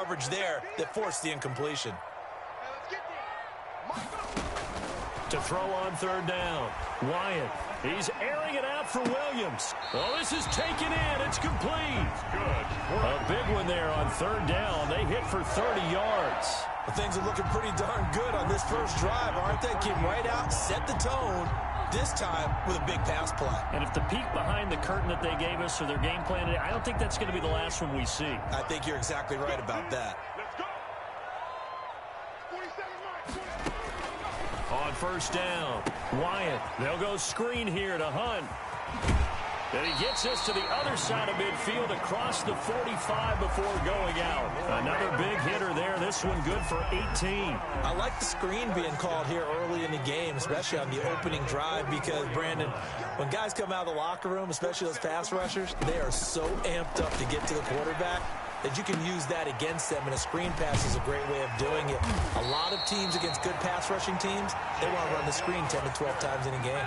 coverage there that forced the incompletion. To throw on third down. Wyatt. He's airing it out for Williams. Oh, this is taken in. It's complete. Good. A big one there on third down. They hit for 30 yards. Well, things are looking pretty darn good on this first drive, aren't they? Came right out, set the tone, this time with a big pass play. And if the peek behind the curtain that they gave us or their game plan, I don't think that's going to be the last one we see. I think you're exactly right about that. On first down, Wyatt. They'll go screen here to Hunt. And he gets us to the other side of midfield across the 45 before going out. Another big hitter there. This one good for 18. I like the screen being called here early in the game, especially on the opening drive, because, Brandon, when guys come out of the locker room, especially those pass rushers, they are so amped up to get to the quarterback that you can use that against them, and a screen pass is a great way of doing it. A lot of teams against good pass rushing teams, they want to run the screen 10 to 12 times in a game.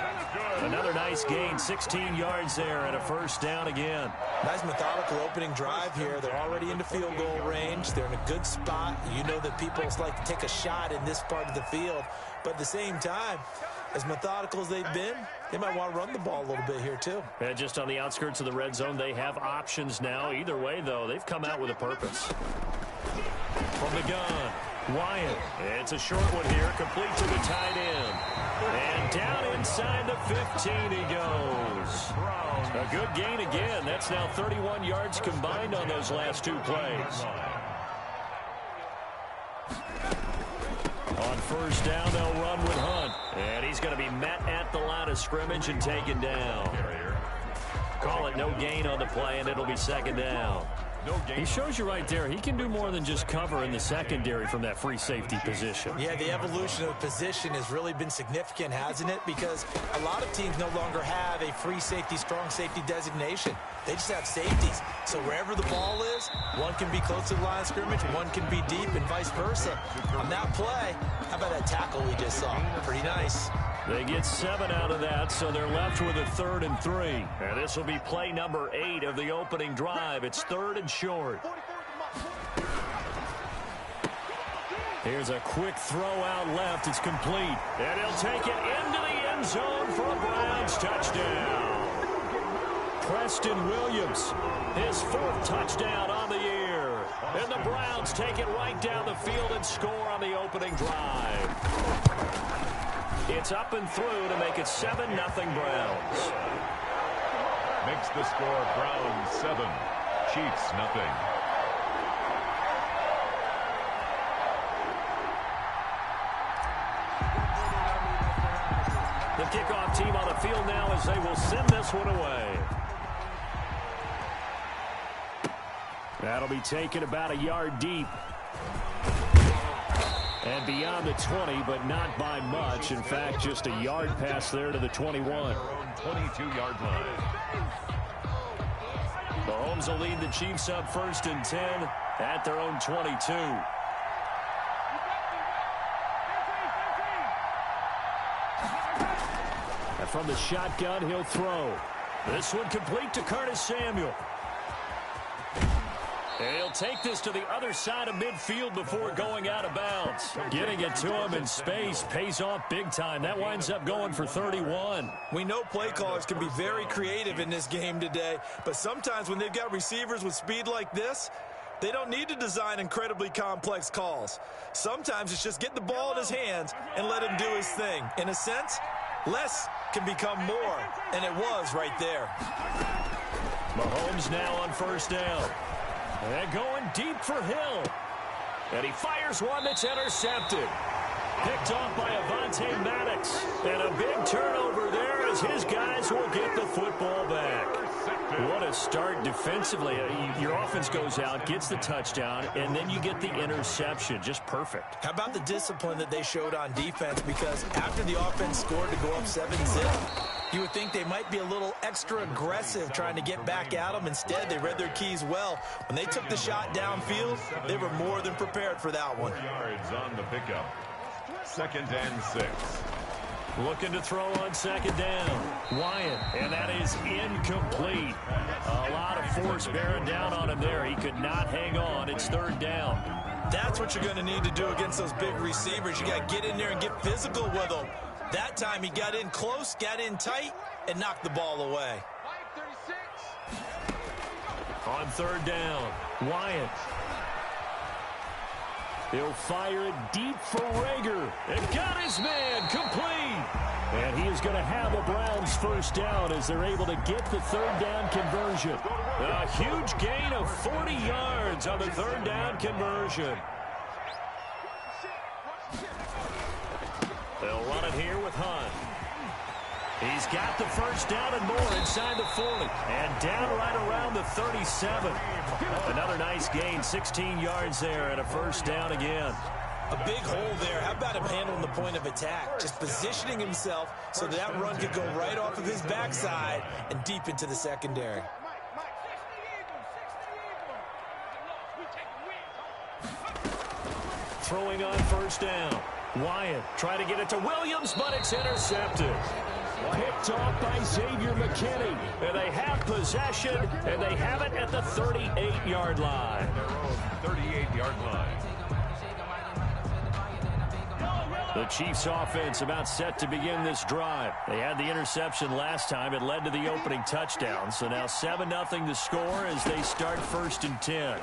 Another nice gain, 16 yards there, and a first down again. Nice methodical opening drive here. They're already into field goal range. They're in a good spot. You know that people like to take a shot in this part of the field, but at the same time, as methodical as they've been, they might want to run the ball a little bit here too. And just on the outskirts of the red zone, they have options now. Either way, though, they've come out with a purpose. From the gun, Wyatt. It's a short one here, complete to the tight end. And down inside the 15 he goes. A good gain again. That's now 31 yards combined on those last two plays. On first down, they'll run with Hunt. And he's going to be met at the line of scrimmage and taken down. Call it no gain on the play, and it'll be second down. He shows you right there, he can do more than just cover in the secondary from that free safety position. Yeah, the evolution of position has really been significant, hasn't it? Because a lot of teams no longer have a free safety, strong safety designation. They just have safeties. So wherever the ball is, one can be close to the line of scrimmage, one can be deep, and vice versa. On that play, how about that tackle we just saw? Pretty nice. They get 7 out of that, so they're left with a 3rd and 3. And this will be play number 8 of the opening drive. It's 3rd and short. Here's a quick throw out left. It's complete. And he'll take it into the end zone for a Browns touchdown. Preston Williams, his 4th touchdown on the year. And the Browns take it right down the field and score on the opening drive. It's up and through to make it 7-0 Browns. Makes the score Browns 7, Chiefs 0. The kickoff team on the field now as they will send this one away. That'll be taken about a yard deep. And beyond the 20, but not by much. In fact, just a yard pass there to the 21. 22-yard line. Mahomes will lead the Chiefs up 1st and 10 at their own 22. And from the shotgun, he'll throw. This one complete to Curtis Samuel. And he'll take this to the other side of midfield before going out of bounds. Getting it to him in space pays off big time. That winds up going for 31. We know play callers can be very creative in this game today, but sometimes when they've got receivers with speed like this, they don't need to design incredibly complex calls. Sometimes it's just get the ball in his hands and let him do his thing. In a sense, less can become more, and it was right there. Mahomes now on first down. And going deep for Hill. And he fires one that's intercepted. Picked off by Avonte Maddox. And a big turnover there as his guys will get the football back. What a start defensively. Your offense goes out, gets the touchdown, and then you get the interception. Just perfect. How about the discipline that they showed on defense? Because after the offense scored to go up 7-0, you would think they might be a little extra aggressive trying to get back at them. Instead, they read their keys well. When they took the shot downfield, they were more than prepared for that one. 4 yards on the pickup. 2nd and 6. Looking to throw on second down. Wyatt, and that is incomplete. A lot of force bearing down on him there. He could not hang on. It's third down. That's what you're going to need to do against those big receivers. You got to get in there and get physical with them. That time he got in close, got in tight, and knocked the ball away. On third down, Wyatt. He'll fire it deep for Rager. And got his man complete. And he is going to have a Browns first down as they're able to get the third down conversion. A huge gain of 40 yards on the third down conversion. They'll run it here with Hunt. He's got the first down and more inside the 40. And down right around the 37. Another nice gain, 16 yards there, and a first down again. A big hole there. How about him handling the point of attack? Just positioning himself so that run could go right off of his backside and deep into the secondary. Throwing on first down. Wyatt trying to get it to Williams, but it's intercepted. Picked off by Xavier McKinney. And they have possession, and they have it at the 38-yard line. 38-yard line. The Chiefs offense about set to begin this drive. They had the interception last time. It led to the opening touchdown. So now 7-0 the score as they start first and 10.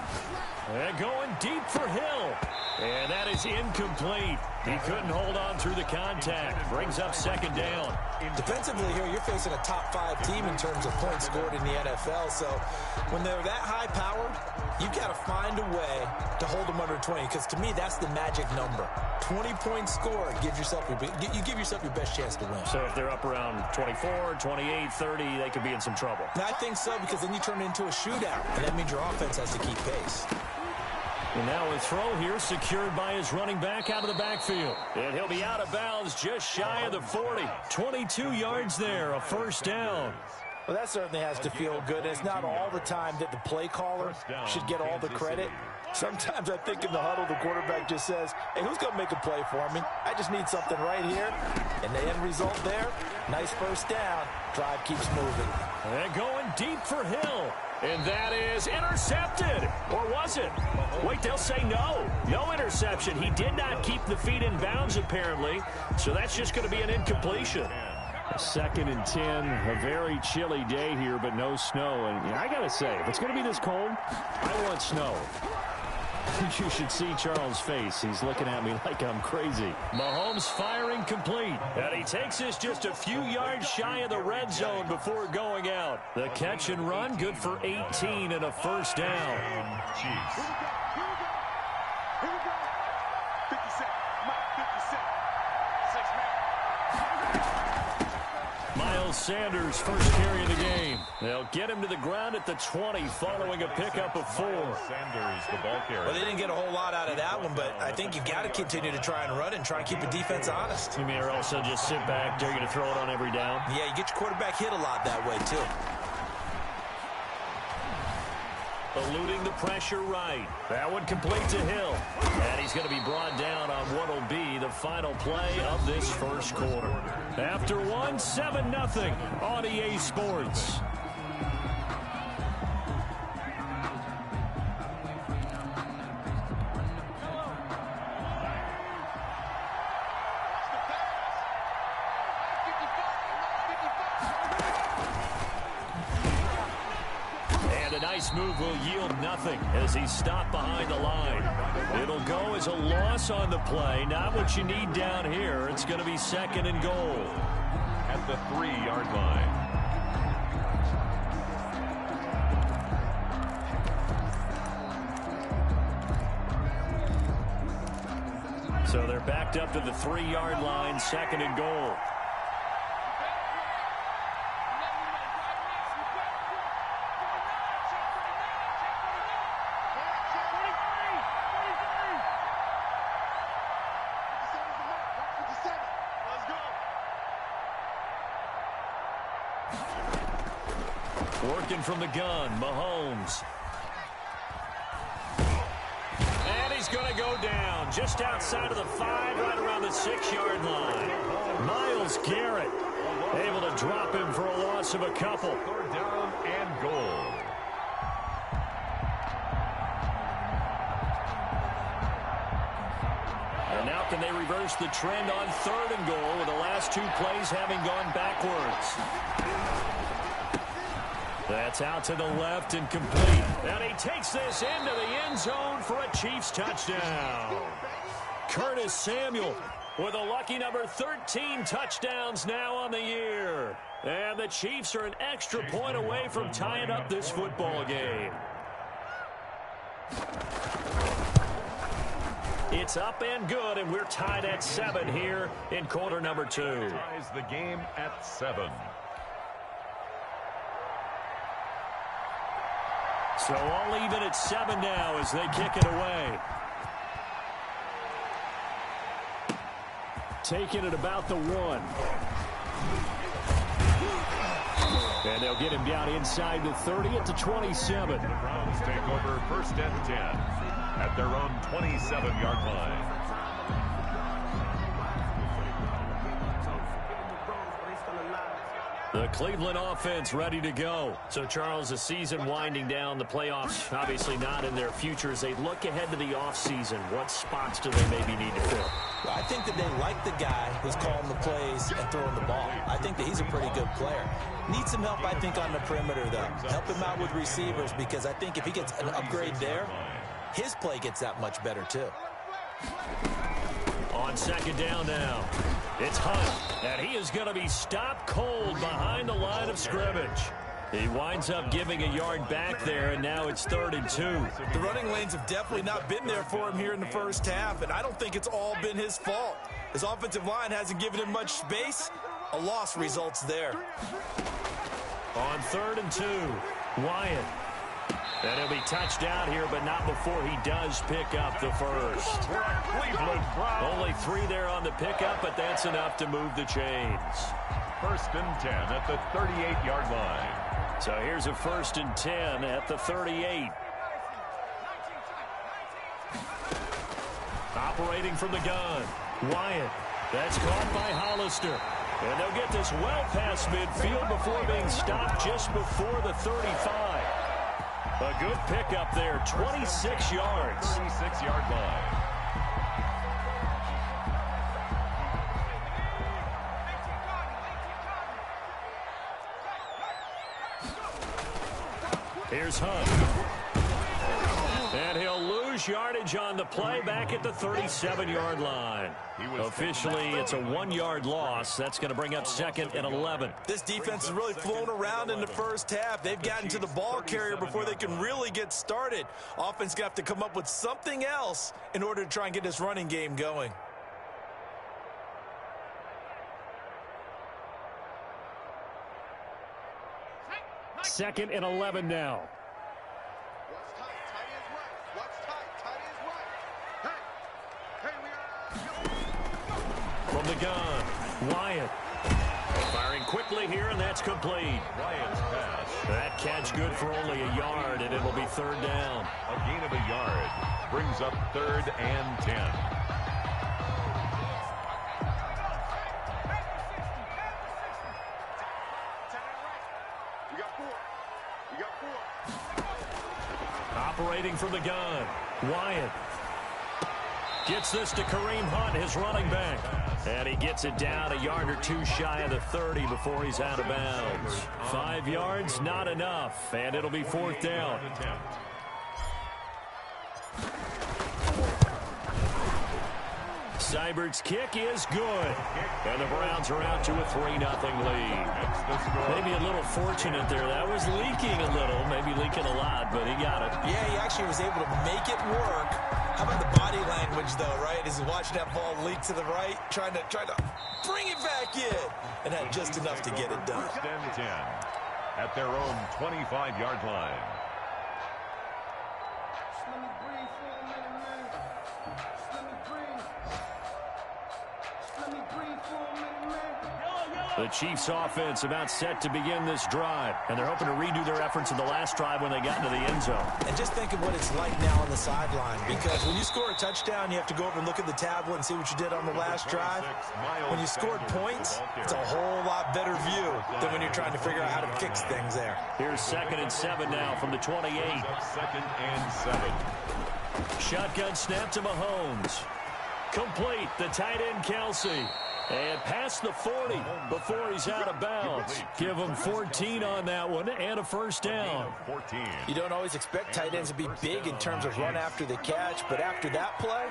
And going deep for Hill. And that is incomplete. He couldn't hold on through the contact. Brings up second down. Defensively here, you're facing a top-5 team in terms of points scored in the NFL. So when they're that high-powered, you've got to find a way to hold them under 20. Because to me, that's the magic number. 20-point score, you give yourself your best chance to win. So if they're up around 24, 28, 30, they could be in some trouble. And I think so, because then you turn it into a shootout, and that means your offense has to keep pace. And now a throw here secured by his running back out of the backfield. And he'll be out of bounds just shy of the 40. 22 yards there, a first down. Well, that certainly has to feel good. It's not all the time that the play caller should get all the credit. Sometimes I think in the huddle, the quarterback just says, hey, who's going to make a play for me? I just need something right here. And the end result there, nice first down. Drive keeps moving. And going deep for Hill. And that is intercepted. Or was it? Wait, they'll say no. No interception. He did not keep the feet in bounds, apparently. So that's just going to be an incompletion. Second and 10, a very chilly day here, but no snow. And I got to say, if it's going to be this cold, I want snow. You should see Charles' face. He's looking at me like I'm crazy. Mahomes firing complete. And he takes this just a few yards shy of the red zone before going out. The catch and run, good for 18 and a first down. Chiefs. Miles Sanders, first carry of the game. They'll get him to the ground at the 20 following a pickup of 4. Sanders, the ball carrier. Well, they didn't get a whole lot out of that one, but I think you've got to continue to try and run and try and keep the defense honest. You mean or also just sit back, dare you to throw it on every down? Yeah, you get your quarterback hit a lot that way, too. Eluding the pressure right. That one complete to Hill. And he's going to be brought down on what will be the final play of this first quarter. After one, 7-0 on EA Sports. Nice move will yield nothing as he's stopped behind the line. It'll go as a loss on the play. Not what you need down here. It's going to be second and goal. At the 3-yard line. So they're backed up to the 3-yard line, second and goal. Working from the gun, Mahomes. And he's going to go down just outside of the 5, right around the 6-yard line. Myles Garrett able to drop him for a loss of a couple. 3rd down and goal. And now can they reverse the trend on 3rd and goal with the last 2 plays having gone backwards? That's out to the left and complete. And he takes this into the end zone for a Chiefs touchdown. Curtis Samuel with a lucky number 13 touchdowns now on the year. And the Chiefs are an extra point away from tying up this football game. It's up and good, and we're tied at 7 here in quarter number 2. Ties the game at 7. So all even at 7 now as they kick it away. Taking it about the 1. And they'll get him down inside the 30 at the 27. The Browns take over 1st and 10 at their own 27-yard line. The Cleveland offense ready to go. So, Charles, the season winding down, the playoffs obviously not in their future. As they look ahead to the offseason, what spots do they maybe need to fill? Well, I think that they like the guy who's calling the plays and throwing the ball. I think that he's a pretty good player. Needs some help, I think, on the perimeter, though. Help him out with receivers, because I think if he gets an upgrade there, his play gets that much better, too. On 2nd down now, it's Hunt, and he is going to be stopped cold behind the line of scrimmage. He winds up giving a yard back there, and now it's 3rd and 2. The running lanes have definitely not been there for him here in the first half, and I don't think it's all been his fault. His offensive line hasn't given him much space. A loss results there. On 3rd and 2, Wyatt. And he'll be touched out here, but not before he does pick up the first. Cleveland Browns. Only 3 there on the pickup, but that's enough to move the chains. 1st and 10 at the 38-yard line. So here's a 1st and 10 at the 38. Operating from the gun, Wyatt. That's caught by Hollister. And they'll get this well past midfield before being stopped just before the 35. A good pickup there, 26 yards. 36-yard line. Here's Hunt. And he'll lose yardage on the play back at the 37-yard line. Officially, it's a 1-yard loss. That's going to bring up 2nd and 11. This defense is really flown around in the first half. They've gotten to the ball carrier before they can really get started. Offense got to come up with something else in order to try and get this running game going. Second and 11 now. From the gun, Wyatt. Firing quickly here, and that's complete. Wyatt's pass. That catch good for only a yard, and it'll be 3rd down. A gain of a yard brings up 3rd and 10. Operating from the gun, Wyatt. Gets this to Kareem Hunt, his running back. And he gets it down a yard or 2 shy of the 30 before he's out of bounds. 5 yards, not enough, and it'll be 4th down. Seibert's kick is good. And the Browns are out to a 3-0 lead. Maybe a little fortunate there. That was leaking a little, maybe leaking a lot, but he got it. Yeah, he actually was able to make it work. How about the body language, though, right? As he's watching that ball leak to the right, trying to bring it back in, and had just enough to get it done. 1st and 10 at their own 25-yard line. The Chiefs offense about set to begin this drive, and they're hoping to redo their efforts in the last drive when they got into the end zone. And just think of what it's like now on the sideline, because when you score a touchdown, you have to go over and look at the tablet and see what you did on the last drive. When you scored points, it's a whole lot better view than when you're trying to figure out how to fix things there. Here's 2nd and 7 now from the 28. 2nd and 7. Shotgun snap to Mahomes. Complete, the tight end Kelsey. And past the 40 before he's out of bounds. Give him 14 on that one and a first down. You don't always expect tight ends to be big in terms of run after the catch, but after that play,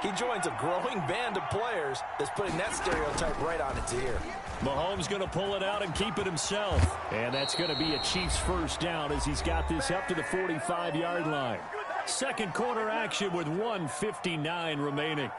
he joins a growing band of players that's putting that stereotype right on its ear. Mahomes going to pull it out and keep it himself. And that's going to be a Chiefs first down as he's got this up to the 45-yard line. Second quarter action with 1:59 remaining.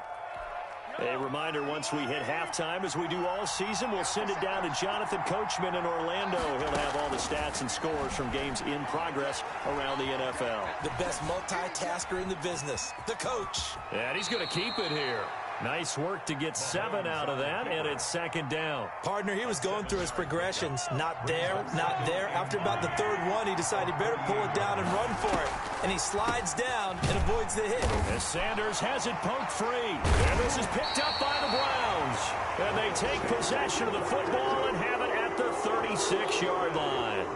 A reminder, once we hit halftime, as we do all season, we'll send it down to Jonathan Coachman in Orlando. He'll have all the stats and scores from games in progress around the NFL. The best multitasker in the business, the coach. And he's going to keep it here. Nice work to get 7 out of that, and it's 2nd down. Partner, he was going through his progressions. Not there, not there. After about the 3rd one, he decided he better pull it down and run for it. And he slides down and avoids the hit. As Sanders has it poked free. And this is picked up by the Browns. And they take possession of the football and have it at the 36-yard line.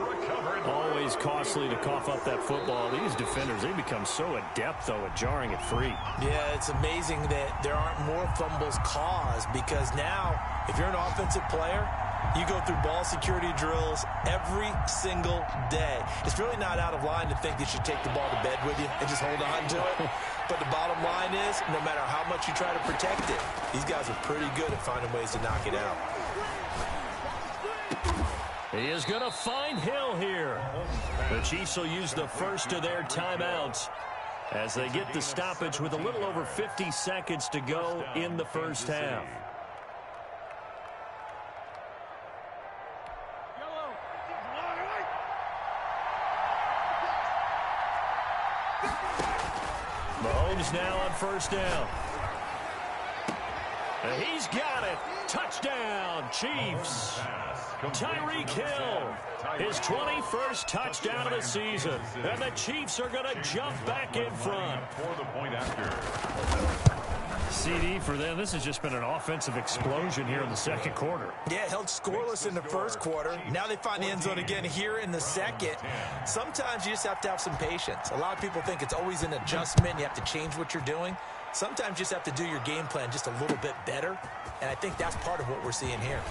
Always costly to cough up that football. These defenders, they become so adept, though, at jarring it free. Yeah, it's amazing that there aren't more fumbles caused, because now, if you're an offensive player, you go through ball security drills every single day. It's really not out of line to think you should take the ball to bed with you and just hold on to it. But the bottom line is, no matter how much you try to protect it, these guys are pretty good at finding ways to knock it out. He is going to find Hill here. The Chiefs will use the first of their timeouts as they get the stoppage with a little over 50 seconds to go in the first half. Mahomes now on first down. And he's got it. Touchdown, Chiefs. Tyreek Hill, his 21st touchdown of the season. And the Chiefs are going to jump back in front. For the point after. CD for them. This has just been an offensive explosion here in the second quarter. Yeah, held scoreless in the first quarter. Now they find the end zone again here in the second. Sometimes you just have to have some patience. A lot of people think it's always an adjustment. You have to change what you're doing. Sometimes you just have to do your game plan just a little bit better. And I think that's part of what we're seeing here.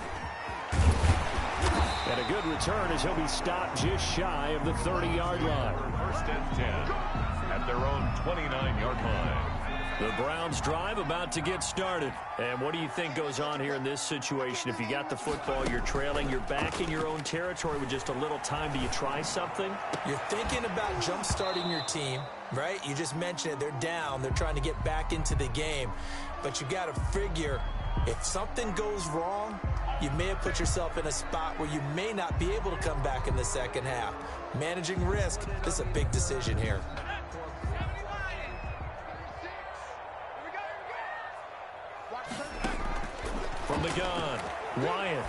And a good return as he'll be stopped just shy of the 30-yard line. 1st and 10 at their own 29-yard line. The Browns drive about to get started. And what do you think goes on here in this situation? If you got the football, you're trailing, you're back in your own territory with just a little time. Do you try something? You're thinking about jump-starting your team, right? You just mentioned it. They're down. They're trying to get back into the game. But you got to figure, if something goes wrong, you may have put yourself in a spot where you may not be able to come back in the second half. Managing risk, this is a big decision here. From the gun, Wyatt.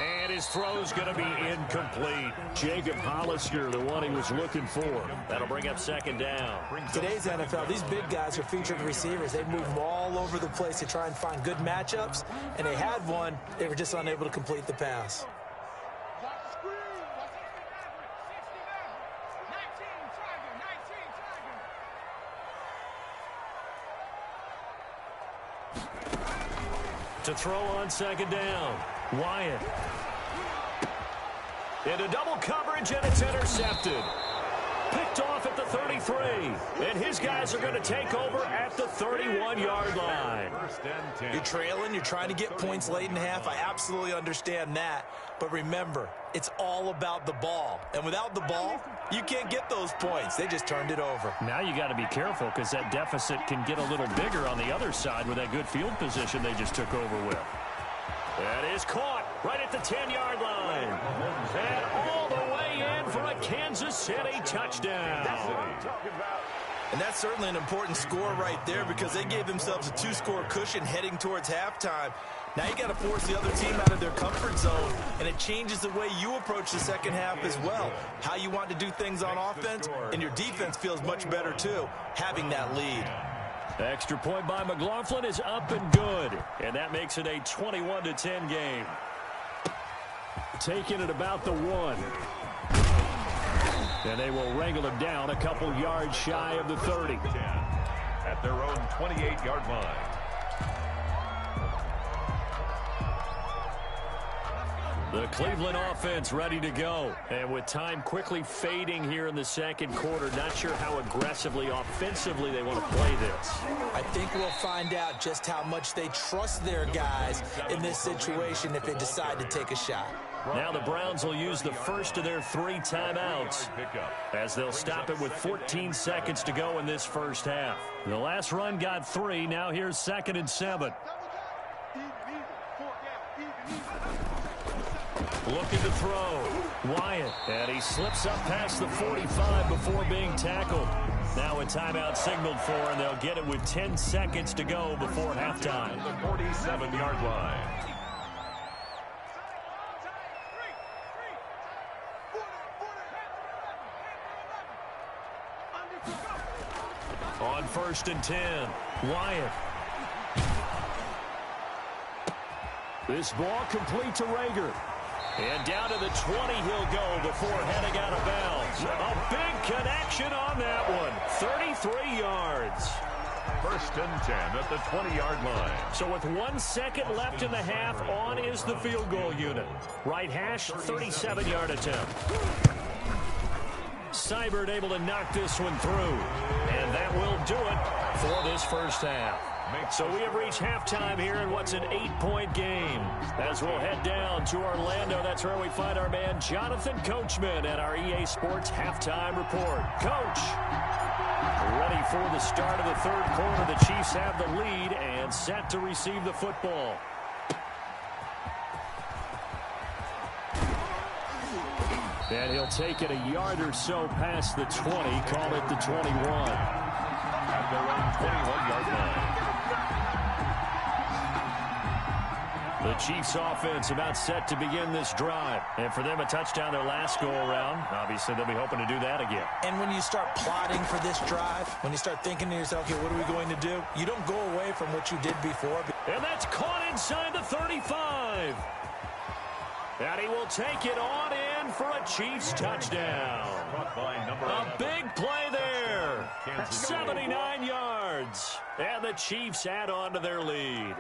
And his throw's going to be incomplete. Jacob Hollister, the one he was looking for. That'll bring up 2nd down. Today's NFL, these big guys are featured receivers. They move them all over the place to try and find good matchups. And they had one. They were just unable to complete the pass. To throw on 2nd down, Wyatt. Into double coverage, and it's intercepted. Picked off at the 33. And his guys are going to take over at the 31-yard line. You're trailing. You're trying to get points late in the half. I absolutely understand that. But remember, it's all about the ball. And without the ball, you can't get those points. They just turned it over. Now you got to be careful because that deficit can get a little bigger on the other side with that good field position they just took over with. That is caught right at the 10-yard line. And all the way in for a Kansas City touchdown. And that's certainly an important score right there because they gave themselves a 2-score cushion heading towards halftime. Now you got to force the other team out of their comfort zone, and it changes the way you approach the second half as well. How you want to do things on offense, and your defense feels much better too, having that lead. The extra point by McLaughlin is up and good, and that makes it a 21-10 game. Taking it about the 1. And they will wrangle him down a couple yards shy of the 30. At their own 28-yard line. The Cleveland offense ready to go. And with time quickly fading here in the second quarter, not sure how aggressively, offensively they want to play this. I think we'll find out just how much they trust their guys in this situation if they decide to take a shot. Now the Browns will use the first of their 3 timeouts as they'll stop it with 14 seconds to go in this first half. The last run got 3. Now here's 2nd and 7. Looking to throw. Wyatt. And he slips up past the 45 before being tackled. Now a timeout signaled for, and they'll get it with 10 seconds to go before halftime. The 47-yard line. On 1st and 10, Wyatt. This ball complete to Rager. And down to the 20 he'll go before heading out of bounds. A big connection on that one. 33 yards. 1st and 10 at the 20-yard line. So with 1 second left in the half, on is the field goal unit. Right hash, 37-yard attempt. Seibert able to knock this one through. And that will do it for this first half. So we have reached halftime here in what's an 8-point game. As we'll head down to Orlando, that's where we find our man Jonathan Coachman at our EA Sports Halftime Report. Coach, ready for the start of the third quarter. The Chiefs have the lead and set to receive the football. And he'll take it a yard or so past the 20, call it the 21. At their own 21-yard line. The Chiefs offense about set to begin this drive. And for them, a touchdown their last go-around. Obviously, they'll be hoping to do that again. And when you start plotting for this drive, when you start thinking to yourself, okay, what are we going to do? You don't go away from what you did before. And that's caught inside the 35. And he will take it on in for a Chiefs touchdown. A big play there. 79 yards. And the Chiefs add on to their lead.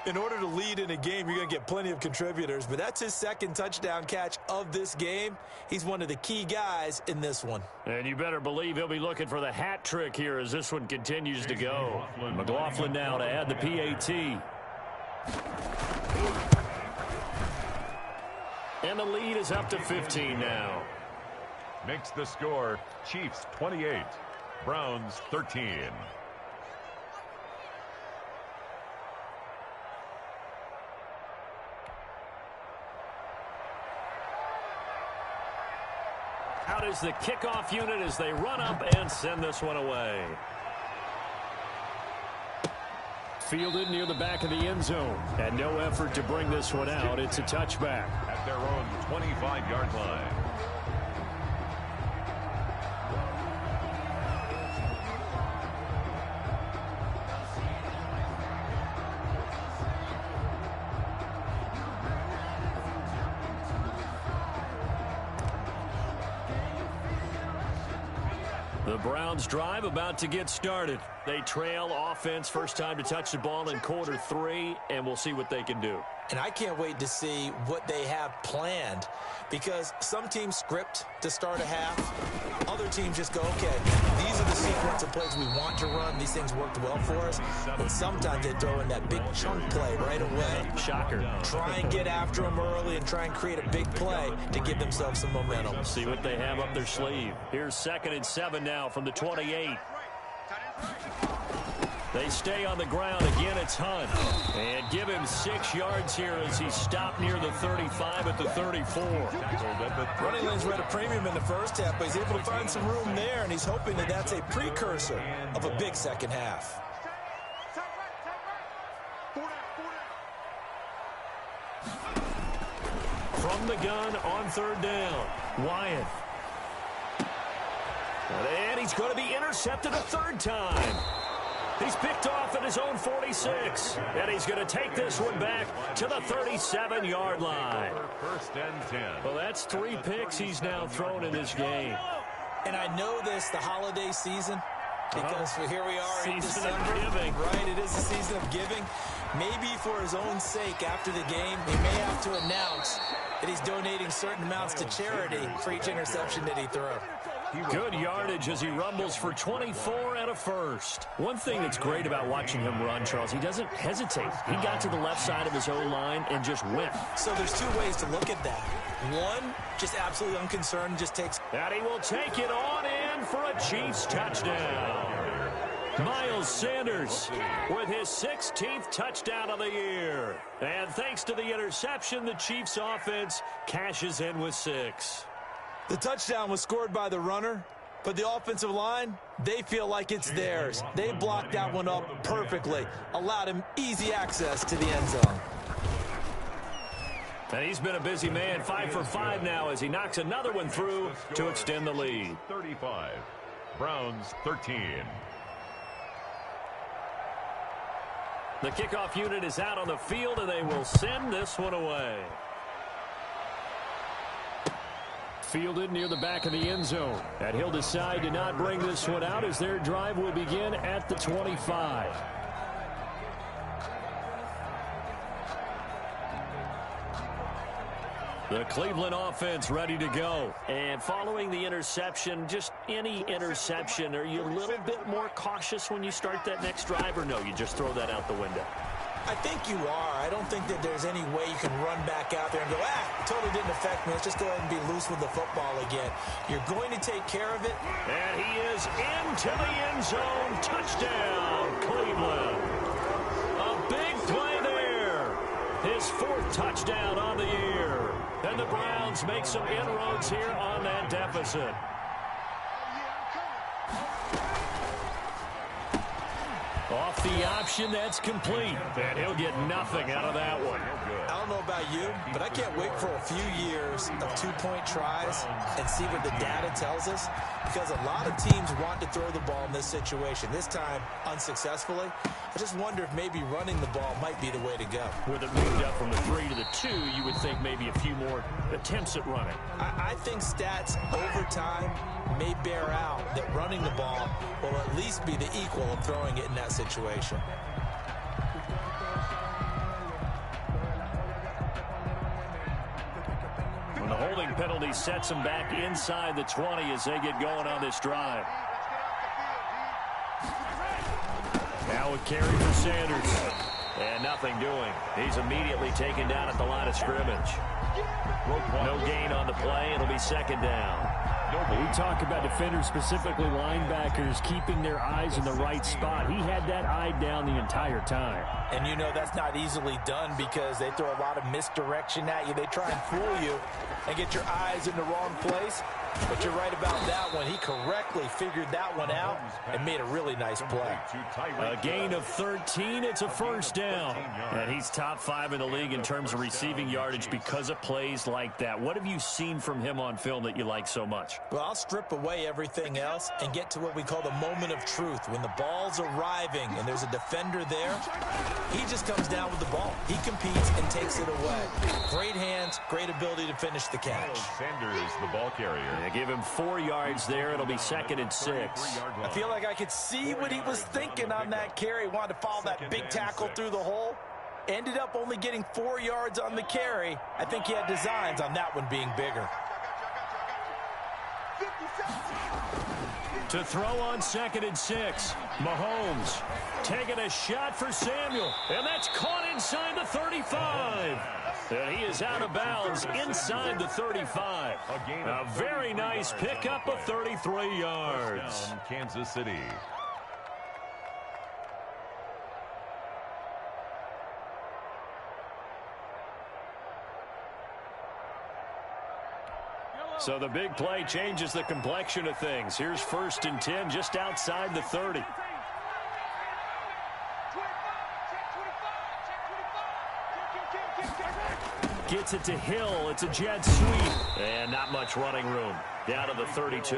In order to lead in a game, you're going to get plenty of contributors, but that's his 2nd touchdown catch of this game. He's one of the key guys in this one. And you better believe he'll be looking for the hat trick here as this one continues to go. McLaughlin now to add the PAT. And the lead is up to 15 now. Makes the score Chiefs 28, Browns 13. Out is the kickoff unit as they run up and send this one away. Fielded near the back of the end zone. And no effort to bring this one out. It's a touchback. At their own 25-yard line. The Browns drive about to get started. They trail offense, first time to touch the ball in quarter 3, and we'll see what they can do. And I can't wait to see what they have planned, because some teams script to start a half. Other teams just go, okay, these are the sequence of plays we want to run. These things worked well for us. And sometimes they throw in that big chunk play right away. Shocker. Try and get after them early and try and create a big play to give themselves some momentum. See what they have up their sleeve. Here's 2nd and 7 now from the 28. They stay on the ground. Again, it's Hunt. And give him 6 yards here as he stopped near the 35 at the 34. Running lanes were at a premium in the first half, but he's able to find some room there, and he's hoping that that's a precursor of a big second half. from the gun on third down. Wyatt. And he's going to be intercepted a third time. He's picked off at his own 46. And he's going to take this one back to the 37-yard line. First and 10. Well, that's 3 picks he's now thrown in this game. And I know this, the holiday season, because here we are in Season December. of giving. Right, it is the season of giving. Maybe for his own sake after the game, he may have to announce that he's donating certain amounts to charity for each interception that he threw. Good yardage as he rumbles for 24 and a first. One thing that's great about watching him run, Charles, he doesn't hesitate. He got to the left side of his own line and just went. So there's 2 ways to look at that. One, just absolutely unconcerned, just takes. And he will take it on in for a Chiefs touchdown. Miles Sanders with his 16th touchdown of the year. And thanks to the interception, the Chiefs offense cashes in with 6. The touchdown was scored by the runner, but the offensive line, they feel like it's theirs. They blocked that one up perfectly, allowed him easy access to the end zone. And he's been a busy man, 5 for 5 now as he knocks another one through to extend the lead. 35. Browns 13. The kickoff unit is out on the field, and they will send this one away. Fielded near the back of the end zone. And he'll decide to not bring this one out as their drive will begin at the 25. The Cleveland offense ready to go. And following the interception, just any interception, are you a little bit more cautious when you start that next drive, or no, you just throw that out the window? I think you are. I don't think that there's any way you can run back out there and go, it totally didn't affect me. Let's just go ahead and be loose with the football again. You're going to take care of it. And he is into the end zone. Touchdown, Cleveland. A big play there. His 4th touchdown on the year. And the Browns make some inroads here on that deficit. Off the option, that's complete. And he'll get nothing out of that one. I don't know about you, but I can't wait for a few years of 2-point tries and see what the data tells us, because a lot of teams want to throw the ball in this situation. This time, unsuccessfully. I just wonder if maybe running the ball might be the way to go. With it moved up from the 3 to the 2, you would think maybe a few more attempts at running. I think stats over time may bear out that running the ball will at least be the equal of throwing it in that situation. When the holding penalty sets them back inside the 20 as they get going on this drive. Now a carry for Sanders. And nothing doing. He's immediately taken down at the line of scrimmage. No gain on the play. It'll be second down. We talk about defenders, specifically linebackers, keeping their eyes in the right spot. He had that eye down the entire time. And you know that's not easily done because they throw a lot of misdirection at you. They try and fool you and get your eyes in the wrong place. But you're right about that one. He correctly figured that one out and made a really nice play. A gain of 13. It's a first down. And he's top 5 in the league in terms of receiving yardage because of plays like that. What have you seen from him on film that you like so much? Well, I'll strip away everything else and get to what we call the moment of truth. When the ball's arriving and there's a defender there, he just comes down with the ball. He competes and takes it away. Great hands, great ability to finish the catch. Sanders, the ball carrier. They give him 4 yards there. It'll be second and 6. I feel like I could see what he was thinking on that carry. Wanted to follow that big tackle through the hole. Ended up only getting 4 yards on the carry. I think he had designs on that one being bigger. To throw on second and 6. Mahomes taking a shot for Samuel. And that's caught inside the 35. And he is out of bounds inside the 35. A very nice pickup of 33 yards. Kansas City. So the big play changes the complexion of things. Here's first and 10 just outside the 30. Gets it to Hill. It's a jet sweep. And not much running room. Down to the 32.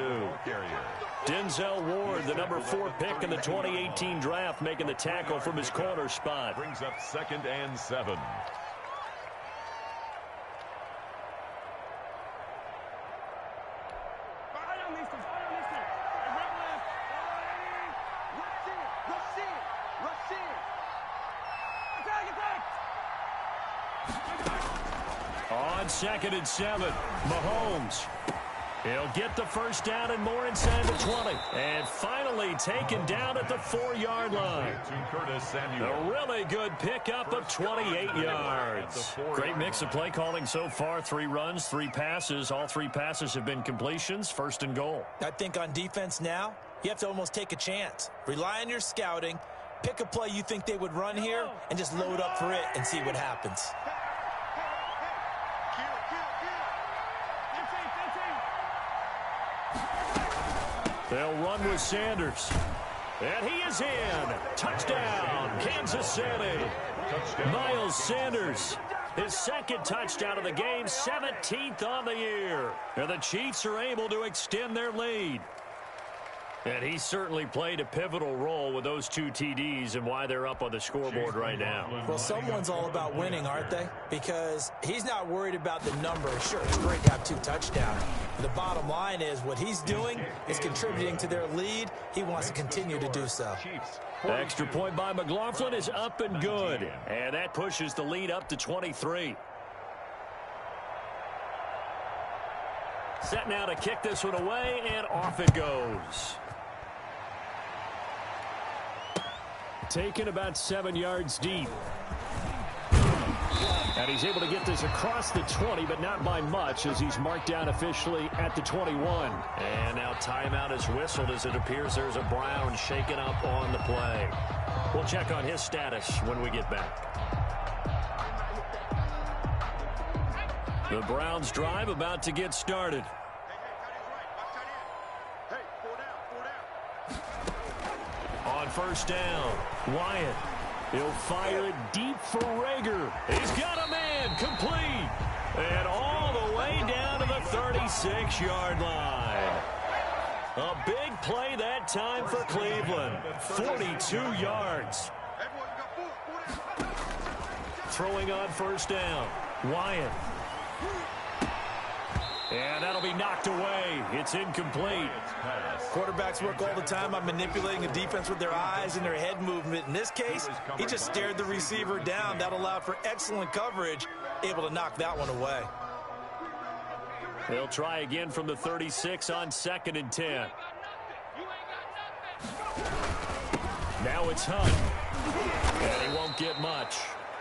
Denzel Ward, the number 4 pick in the 2018 draft, making the tackle from his corner spot. Brings up 2nd and 7. On 2nd and 7, Mahomes. He'll get the first down and more inside the 20. And finally taken down at the 4-yard line. A really good pickup of 28 yards. Great mix of play calling so far. 3 runs, 3 passes. All 3 passes have been completions. 1st and goal. I think on defense now, you have to almost take a chance. Rely on your scouting. Pick a play you think they would run here and just load up for it and see what happens. They'll run with Sanders. And he is in. Touchdown, Kansas City. Miles Sanders, his 2nd touchdown of the game, 17th on the year. And the Chiefs are able to extend their lead. And he certainly played a pivotal role with those 2 TDs and why they're up on the scoreboard right now. Well, someone's all about winning, aren't they? Because he's not worried about the number. Sure, it's great to have 2 touchdowns. The bottom line is what he's doing is contributing to their lead. He wants to continue to do so. Extra point by McLaughlin is up and good. And that pushes the lead up to 23. Set now to kick this one away, and off it goes. Taken about 7 yards deep. And he's able to get this across the 20, but not by much, as he's marked down officially at the 21. And now timeout is whistled as it appears there's a Brown shaken up on the play. We'll check on his status when we get back. The Browns drive about to get started. On 1st down, Wyatt. He'll fire it deep for Rager. He's got a man, complete. And all the way down to the 36-yard line. A big play that time for Cleveland. 42 yards. Throwing on 1st down, Wyatt. And that'll be knocked away. It's incomplete. Quarterbacks work all the time on manipulating a defense with their eyes and their head movement. In this case, he just stared the receiver down. That allowed for excellent coverage, able to knock that one away. They'll try again from the 36 on 2nd and 10. Now it's Hunt. And he won't get much.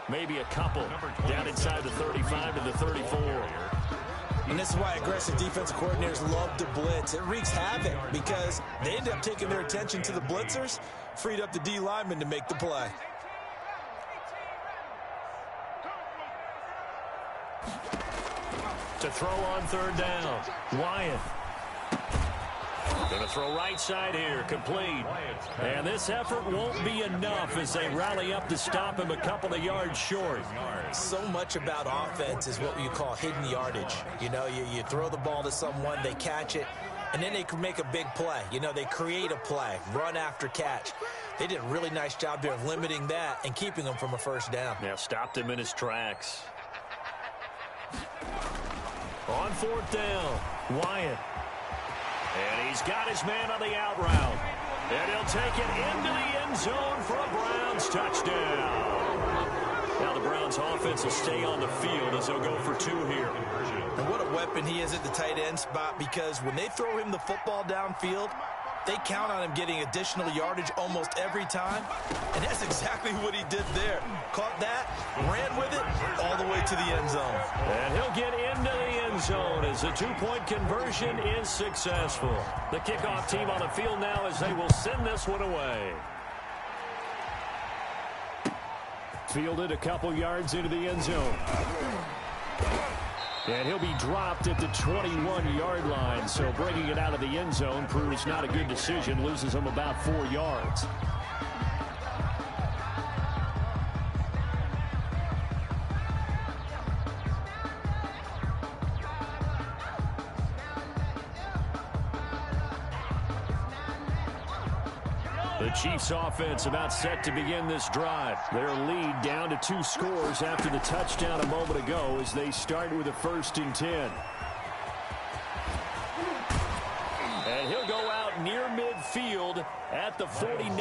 Maybe a couple. Down inside the 35 to the 34. And this is why aggressive defensive coordinators love to blitz. It wreaks havoc because they end up taking their attention to the blitzers, freed up the D lineman to make the play. To throw on 3rd down, Wyatt. Going to throw right side here, complete. And this effort won't be enough as they rally up to stop him a couple of yards short. So much about offense is what you call hidden yardage. You know, you throw the ball to someone, they catch it, and then they can make a big play. You know, they create a play, run after catch. They did a really nice job there of limiting that and keeping him from a 1st down. Yeah, stopped him in his tracks. On 4th down, Wyatt. And he's got his man on the out route. And he'll take it into the end zone for a Browns touchdown. Now the Browns offense will stay on the field as they'll go for 2 here. And what a weapon he is at the tight end spot, because when they throw him the football downfield, they count on him getting additional yardage almost every time. And that's exactly what he did there. Caught that, ran with it, all the way to the end zone. And he'll get into the end zone as the 2-point conversion is successful. The kickoff team on the field now as they will send this one away. Fielded a couple yards into the end zone. And he'll be dropped at the 21-yard line, so bringing it out of the end zone proves not a good decision, loses him about 4 yards. The Chiefs offense about set to begin this drive. Their lead down to 2 scores after the touchdown a moment ago as they start with a 1st and 10. And he'll go out near midfield at the 49.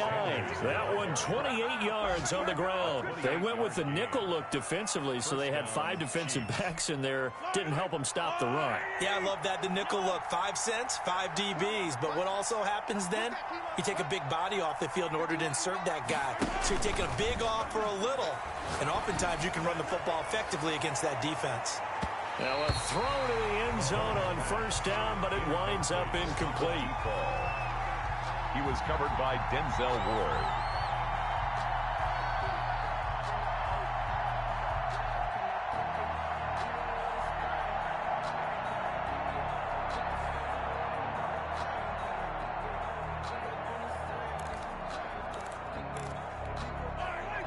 That one 28 yards on the ground. They went with the nickel look defensively, so they had 5 defensive backs in there. Didn't help them stop the run. Yeah, I love that, the nickel look. 5 cents, 5 DBs. But what also happens then, you take a big body off the field in order to insert that guy. So you're taking a big off for a little. And oftentimes you can run the football effectively against that defense. Now a throw to the end zone on 1st down, but it winds up incomplete. He was covered by Denzel Ward.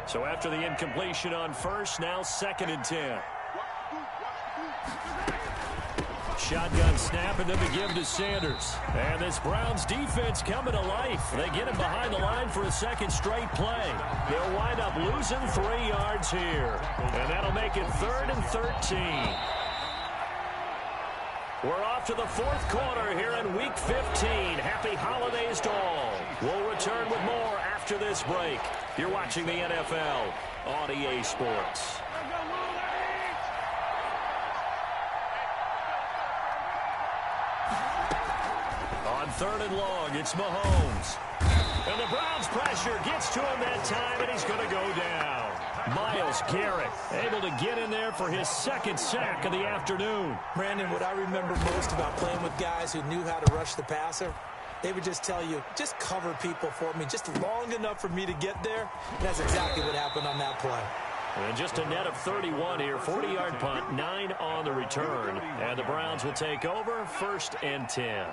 So after the incompletion on 1st, now 2nd and 10. Shotgun snap, and then the give to Sanders. And this Browns defense coming to life. They get him behind the line for a 2nd straight play. They'll wind up losing 3 yards here. And that'll make it 3rd and 13. We're off to the 4th quarter here in Week 15. Happy holidays to all. We'll return with more after this break. You're watching the NFL on EA Sports. On 3rd and long, it's Mahomes. And the Browns pressure gets to him that time, and he's going to go down. Myles Garrett able to get in there for his 2nd sack of the afternoon. Brandon, what I remember most about playing with guys who knew how to rush the passer, they would just tell you, just cover people for me, just long enough for me to get there. And that's exactly what happened on that play. And just a net of 31 here, 40-yard punt, 9 on the return. And the Browns will take over 1st and 10.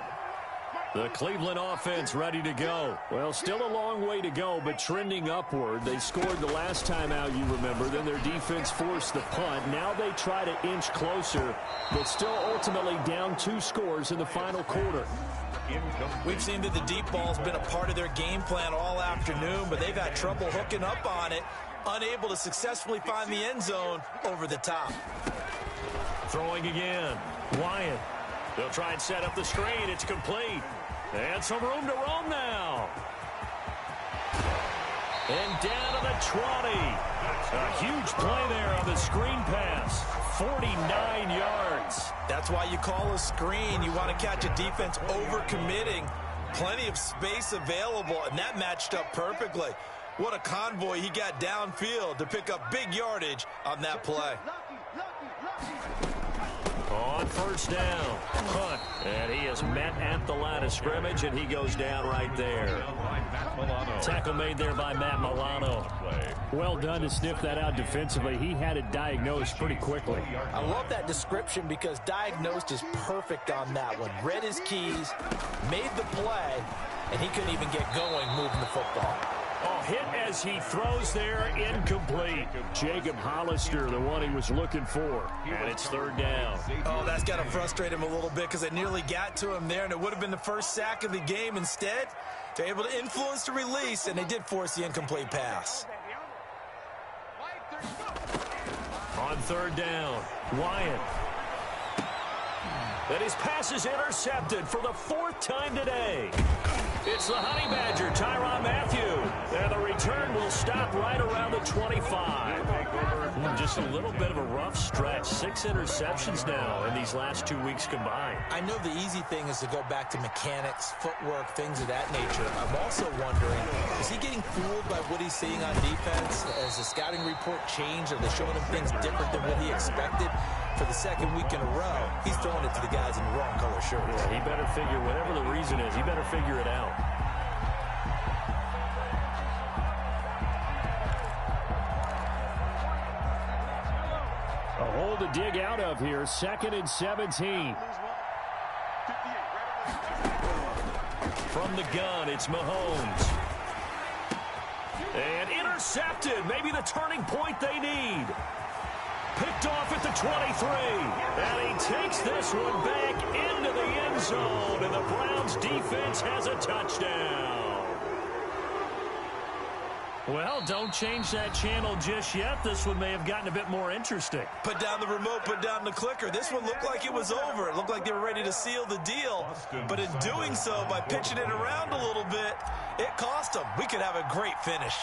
The Cleveland offense ready to go. Well, still a long way to go, but trending upward. They scored the last time out, you remember. Then their defense forced the punt. Now they try to inch closer, but still ultimately down 2 scores in the final quarter. We've seen that the deep ball's been a part of their game plan all afternoon, but they've had trouble hooking up on it, unable to successfully find the end zone over the top. Throwing again. Wyatt. They'll try and set up the screen. It's complete. And some room to roam now. And down to the 20. A huge play there on the screen pass. 49 yards. That's why you call a screen. You want to catch a defense overcommitting. Plenty of space available, and that matched up perfectly. What a convoy he got downfield to pick up big yardage on that play. On 1st down, punt, and he is met at the line of scrimmage, and he goes down right there. Tackle made there by Matt Milano. Well done to sniff that out defensively. He had it diagnosed pretty quickly. I love that description because diagnosed is perfect on that one. Read his keys, made the play, and he couldn't even get going moving the football. Oh, hit as he throws there, incomplete. Jacob Hollister, the one he was looking for. And it's 3rd down. Oh, that's got to frustrate him a little bit because they nearly got to him there, and it would have been the first sack of the game. Instead, they're able to influence the release, and they did force the incomplete pass. On 3rd down, Wyatt. And his pass is intercepted for the 4th time today. It's the Honey Badger, Tyrann Mathieu. And the return will stop right around the 25. Just a little bit of a rough stretch. 6 interceptions now in these last 2 weeks combined. I know the easy thing is to go back to mechanics, footwork, things of that nature. I'm also wondering, is he getting fooled by what he's seeing on defense? Has the scouting report changed? Are they showing him things different than what he expected? For the 2nd week in a row, he's throwing it to the guys in the wrong color shirts. Yeah, he better figure, whatever the reason is, he better figure it out. A hole to dig out of here, 2nd and 17. From the gun, it's Mahomes. And intercepted, maybe the turning point they need. Picked off at the 23. And he takes this one back into the end zone. And the Browns defense has a touchdown. Well, don't change that channel just yet. This one may have gotten a bit more interesting. Put down the remote, put down the clicker. This one looked like it was over. It looked like they were ready to seal the deal. But in doing so, by pitching it around a little bit, it cost them. We could have a great finish.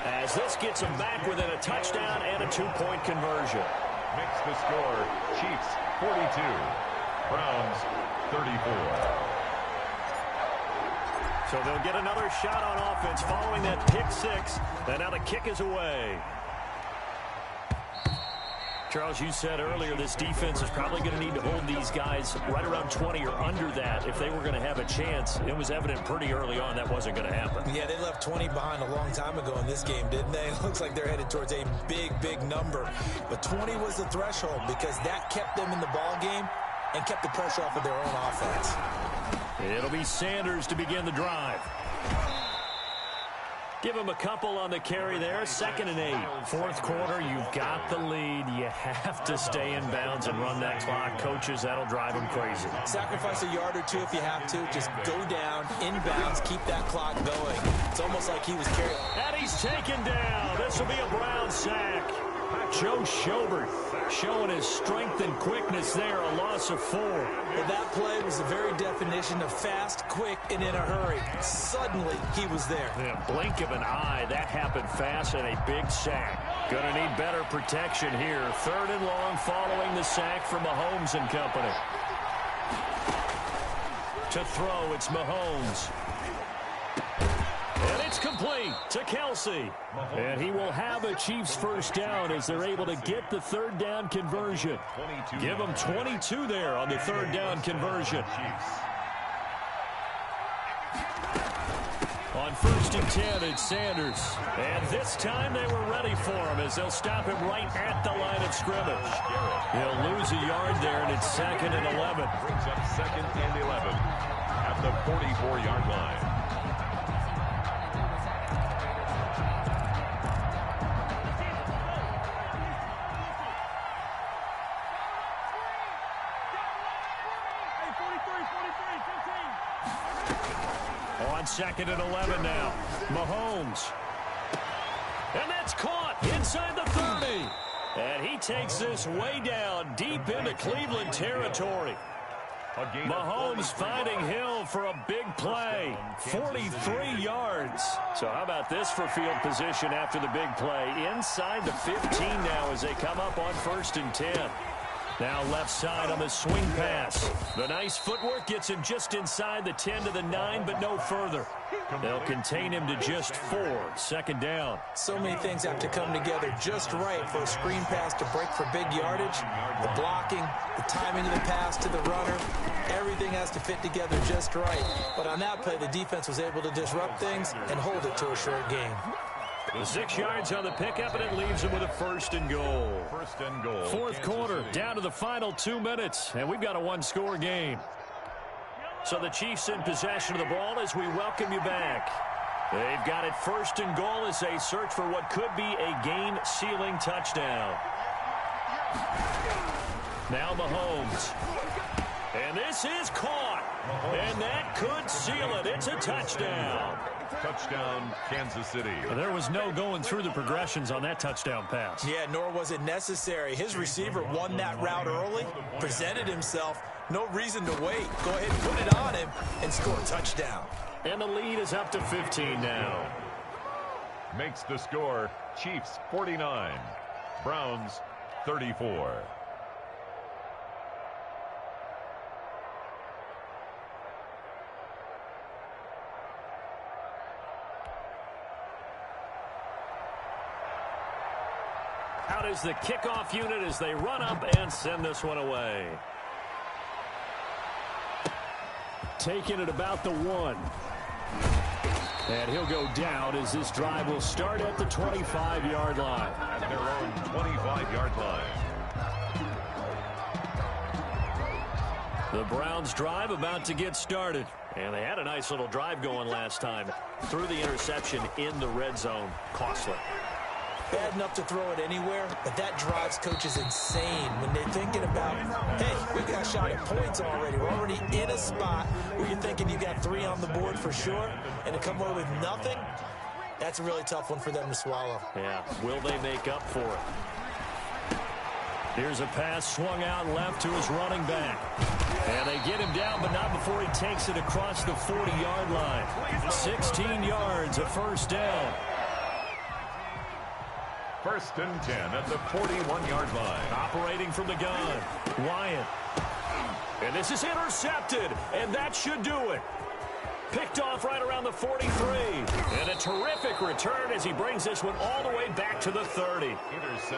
As this gets them back within a touchdown and a two-point conversion. Makes the score Chiefs 42, Browns 34. So they'll get another shot on offense following that pick six. And now the kick is away. Charles, you said earlier this defense is probably going to need to hold these guys right around 20 or under that if they were going to have a chance. It was evident pretty early on that wasn't going to happen. Yeah, they left 20 behind a long time ago in this game, didn't they? It looks like they're headed towards a big, big number. But 20 was the threshold because that kept them in the ball game and kept the pressure off of their own offense. It'll be Sanders to begin the drive. Give him a couple on the carry there. 2nd and 8. Fourth quarter, you've got the lead. You have to stay in bounds and run that clock. Coaches, that'll drive them crazy. Sacrifice a yard or two if you have to. Just go down, in bounds, keep that clock going. It's almost like he was carrying. And he's taken down. This will be a Brown sack. Joe Schobert showing his strength and quickness there, a loss of 4. But that play was the very definition of fast, quick, and in a hurry. Suddenly, he was there. Yeah, blink of an eye, that happened fast and a big sack. Gonna need better protection here. 3rd and long following the sack from Mahomes and company. To throw, it's Mahomes. And it's complete to Kelsey. And he will have a Chiefs first down as they're able to get the 3rd down conversion. Give them 22 there on the 3rd down conversion. On 1st and 10, it's Sanders. And this time they were ready for him as they'll stop him right at the line of scrimmage. He'll lose a yard there, and it's 2nd and 11. Brings up 2nd and 11 at the 44-yard line. On 2nd and 11 now. Mahomes. And that's caught inside the 30. And he takes this way down deep into Cleveland territory. Mahomes finding Hill for a big play. 43 yards. So how about this for field position after the big play? Inside the 15 now as they come up on 1st and 10. Now left side on the swing pass. The nice footwork gets him just inside the 10 to the 9, but no further. They'll contain him to just 4. 2nd down. So many things have to come together just right for a screen pass to break for big yardage. The blocking, the timing of the pass to the runner, everything has to fit together just right. But on that play, the defense was able to disrupt things and hold it to a short game. 6 yards on the pickup, and it leaves him with a 1st and goal. 1st and goal. 4th quarter, down to the final 2 minutes, and we've got a one-score game. So the Chiefs in possession of the ball as we welcome you back. They've got it 1st and goal as they search for what could be a game-sealing touchdown. Now Mahomes. And this is caught. And that could seal it. It's a touchdown. Touchdown, Kansas City. There was no going through the progressions on that touchdown pass. Yeah, nor was it necessary. His receiver won that route early, presented himself. No reason to wait. Go ahead and put it on him and score a touchdown. And the lead is up to 15 now. Makes the score Chiefs 49, Browns 34. Out is the kickoff unit as they run up and send this one away. Taking it about the 1. And he'll go down as this drive will start at the 25-yard line. At their own 25-yard line. The Browns drive about to get started. And they had a nice little drive going last time. Through the interception in the red zone. Costly. bad enough to throw it anywhere, but that drives coaches insane when they're thinking about, hey, we got a shot at points already. We're already in a spot where you're thinking you got 3 on the board for sure, and to come away with nothing, that's a really tough one for them to swallow. Yeah, will they make up for it? Here's a pass swung out left to his running back. And they get him down, but not before he takes it across the 40-yard line. 16 yards, a first down. 1st and 10 at the 41-yard line. Operating from the gun, Wyatt. And this is intercepted, and that should do it. Picked off right around the 43. And a terrific return as he brings this one all the way back to the 30.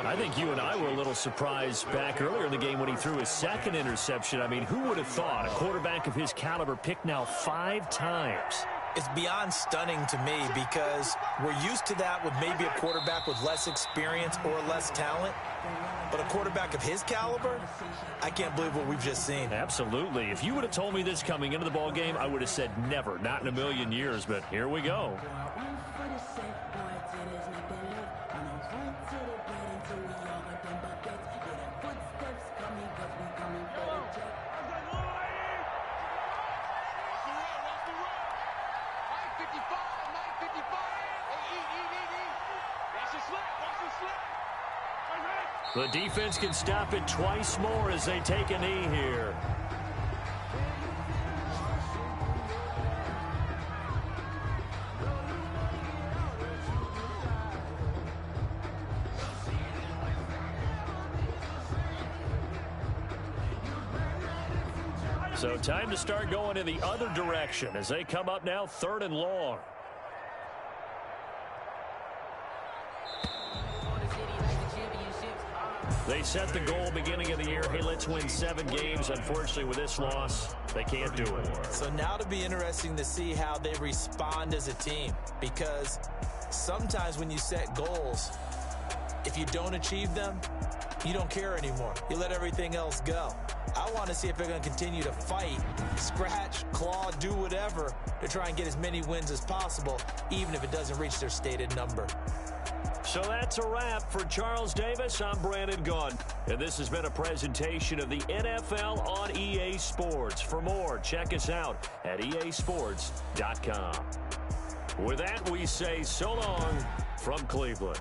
I think you and I were a little surprised back earlier in the game when he threw his 2nd interception. I mean, who would have thought a quarterback of his caliber picked now 5 times? It's beyond stunning to me because we're used to that with maybe a quarterback with less experience or less talent. But a quarterback of his caliber, I can't believe what we've just seen. Absolutely. If you would have told me this coming into the ball game, I would have said never, not in a million years. But here we go. The defense can stop it twice more as they take a knee here. So time to start going in the other direction as they come up now 3rd and long. They set the goal beginning of the year. Hey, let's win 7 games. Unfortunately, with this loss, they can't do it. So now it'll be interesting to see how they respond as a team, because sometimes when you set goals, if you don't achieve them, you don't care anymore. You let everything else go. I want to see if they're going to continue to fight, scratch, claw, do whatever to try and get as many wins as possible, even if it doesn't reach their stated number. So that's a wrap for Charles Davis. I'm Brandon Gunn. And this has been a presentation of the NFL on EA Sports. For more, check us out at easports.com. With that, we say so long from Cleveland.